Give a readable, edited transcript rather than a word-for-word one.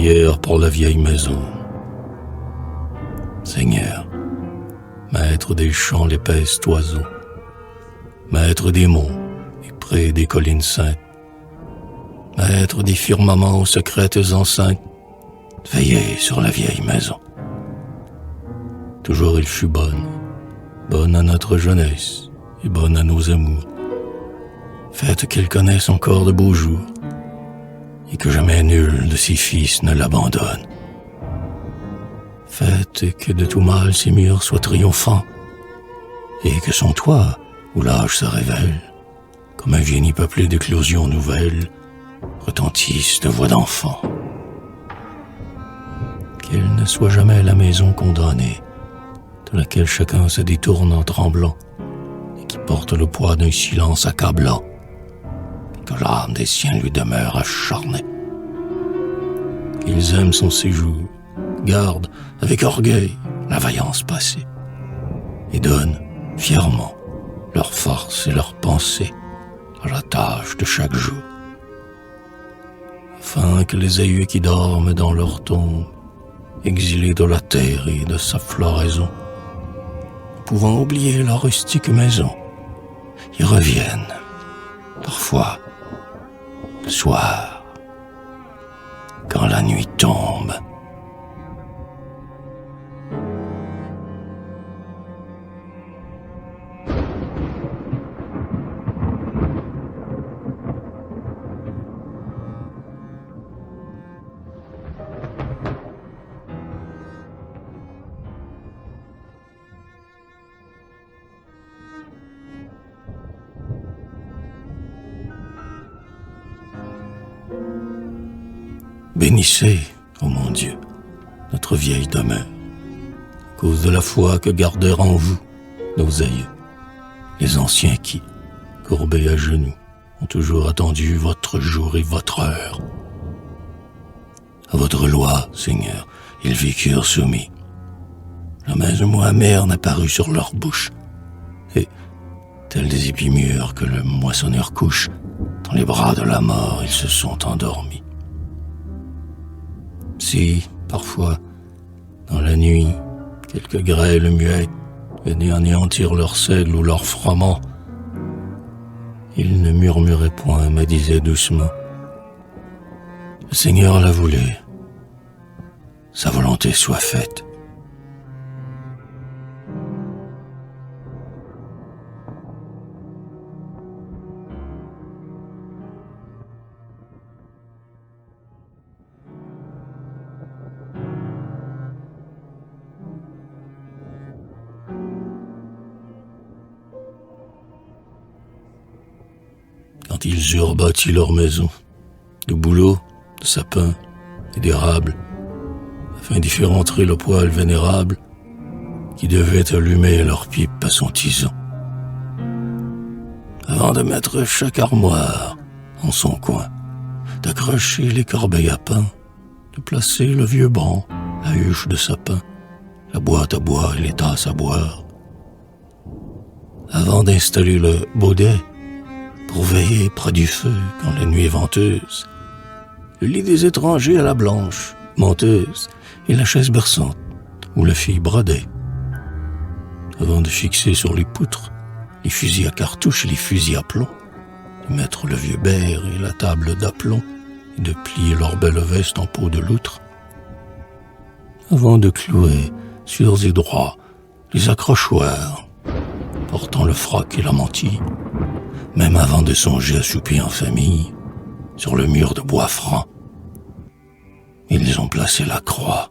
prière pour la vieille maison. Seigneur, maître des champs l'épaisse toison, maître des monts et près des collines saintes, maître des firmaments aux secrètes enceintes, veillez sur la vieille maison. Toujours elle fut bonne, bonne à notre jeunesse et bonne à nos amours. Faites qu'elle connaisse encore de beaux jours, et que jamais nul de ses fils ne l'abandonne. Faites que de tout mal ses murs soient triomphants, et que son toit, où l'âge se révèle, comme un génie peuplé d'éclosions nouvelles, retentisse de voix d'enfants. Qu'elle ne soit jamais la maison condamnée, de laquelle chacun se détourne en tremblant, et qui porte le poids d'un silence accablant, et que l'âme des siens lui demeure acharnée. Qu'ils aiment son séjour, gardent avec orgueil la vaillance passée, et donnent fièrement leur force et leur pensée à la tâche de chaque jour, afin que les aïeux qui dorment dans leur tombe, exilés de la terre et de sa floraison, pouvant oublier leur rustique maison, y reviennent, parfois, le soir, quand la nuit tombe. Bénissez, ô mon Dieu, notre vieille demeure, à cause de la foi que gardèrent en vous nos aïeux, les anciens qui, courbés à genoux, ont toujours attendu votre jour et votre heure. À votre loi, Seigneur, ils vécurent soumis. Jamais un mot amer n'apparut sur leur bouche, et, tels des épis mûrs que le moissonneur couche, dans les bras de la mort, ils se sont endormis. Si, parfois, dans la nuit, quelques grêles muettes venaient anéantir leur seigle ou leur froment, ils ne murmuraient point, mais disaient doucement: le Seigneur l'a voulu, sa volonté soit faite. Quand ils eurent bâti leur maison, de bouleaux, de sapins et d'érables, afin d'y faire entrer le poêle vénérable qui devait allumer leur pipe à son tison, avant de mettre chaque armoire en son coin, d'accrocher les corbeilles à pain, de placer le vieux banc, la huche de sapin, la boîte à boire et les tasses à boire, avant d'installer le baudet pour veiller près du feu quand la nuit est venteuse, le lit des étrangers à la blanche, menteuse, et la chaise berçante où la fille brodait, avant de fixer sur les poutres les fusils à cartouches et les fusils à plomb, de mettre le vieux berre et la table d'aplomb, et de plier leur belle veste en peau de loutre, avant de clouer sûrs et droits les accrochoirs portant le froc et la mantille, même avant de songer à souper en famille sur le mur de bois franc, ils ont placé la croix